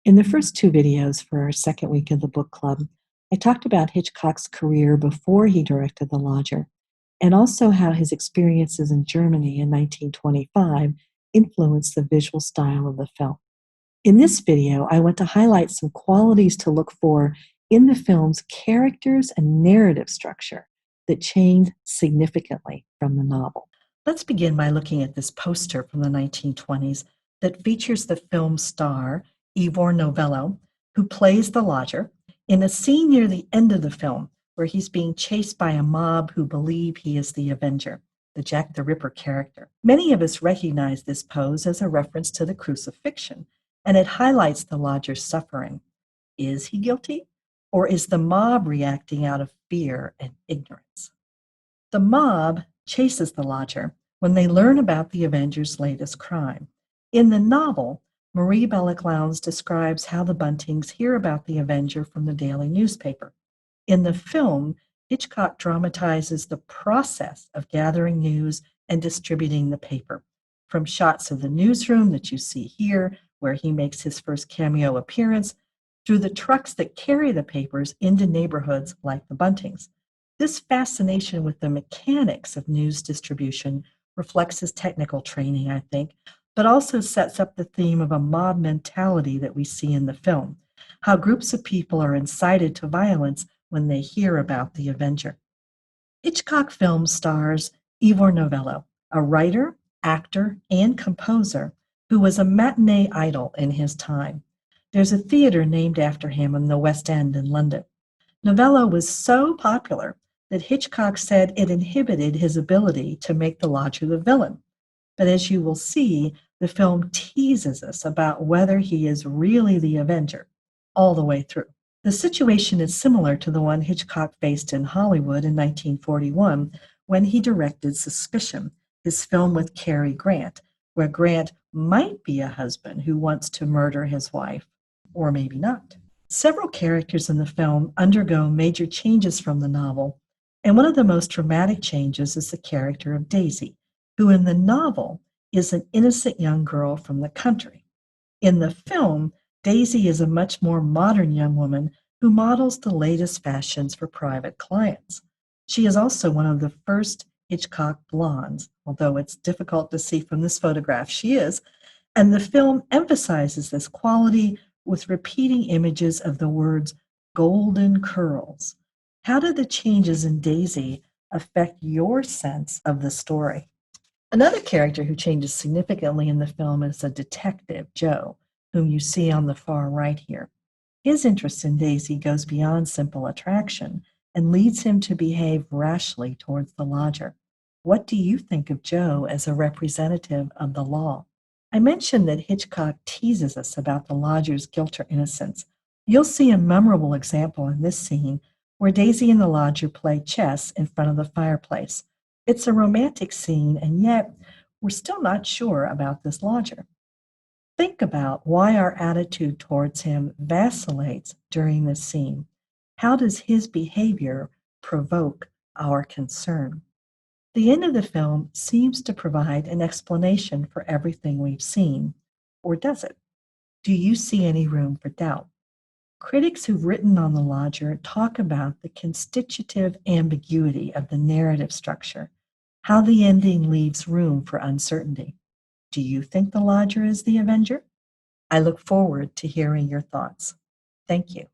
In the first two videos for our second week of the book club, I talked about Hitchcock's career before he directed The Lodger, and also how his experiences in Germany in 1925 influenced the visual style of the film. In this video, I want to highlight some qualities to look for in the film's characters and narrative structure that changed significantly from the novel. Let's begin by looking at this poster from the 1920s that features the film star Ivor Novello, who plays the lodger, in a scene near the end of the film where he's being chased by a mob who believe he is the Avenger, the Jack the Ripper character. Many of us recognize this pose as a reference to the crucifixion, and it highlights the lodger's suffering. Is he guilty, or is the mob reacting out of fear and ignorance? The mob chases the lodger when they learn about the Avenger's latest crime. In the novel, Marie Bellaclounds describes how the Buntings hear about the Avenger from the daily newspaper. In the film, Hitchcock dramatizes the process of gathering news and distributing the paper, from shots of the newsroom that you see here, where he makes his first cameo appearance, through the trucks that carry the papers into neighborhoods like the Buntings. This fascination with the mechanics of news distribution reflects his technical training, I think, but also sets up the theme of a mob mentality that we see in the film, how groups of people are incited to violence when they hear about the Avenger. Hitchcock film stars Ivor Novello, a writer, actor, and composer who was a matinee idol in his time. There's a theater named after him in the West End in London. Novello was so popular that Hitchcock said it inhibited his ability to make the lodger the villain. But as you will see, the film teases us about whether he is really the Avenger all the way through. The situation is similar to the one Hitchcock faced in Hollywood in 1941 when he directed Suspicion, his film with Cary Grant, where Grant might be a husband who wants to murder his wife, or maybe not. Several characters in the film undergo major changes from the novel, and one of the most dramatic changes is the character of Daisy, who in the novel is an innocent young girl from the country. In the film, Daisy is a much more modern young woman who models the latest fashions for private clients. She is also one of the first Hitchcock blondes, although it's difficult to see from this photograph she is, and the film emphasizes this quality with repeating images of the words golden curls. How did the changes in Daisy affect your sense of the story? Another character who changes significantly in the film is a detective, Joe, whom you see on the far right here. His interest in Daisy goes beyond simple attraction and leads him to behave rashly towards the lodger. What do you think of Joe as a representative of the law? I mentioned that Hitchcock teases us about the lodger's guilt or innocence. You'll see a memorable example in this scene where Daisy and the lodger play chess in front of the fireplace. It's a romantic scene, and yet we're still not sure about this lodger. Think about why our attitude towards him vacillates during this scene. How does his behavior provoke our concern? The end of the film seems to provide an explanation for everything we've seen, or does it? Do you see any room for doubt? Critics who've written on The Lodger talk about the constitutive ambiguity of the narrative structure, how the ending leaves room for uncertainty. Do you think the lodger is the Avenger? I look forward to hearing your thoughts. Thank you.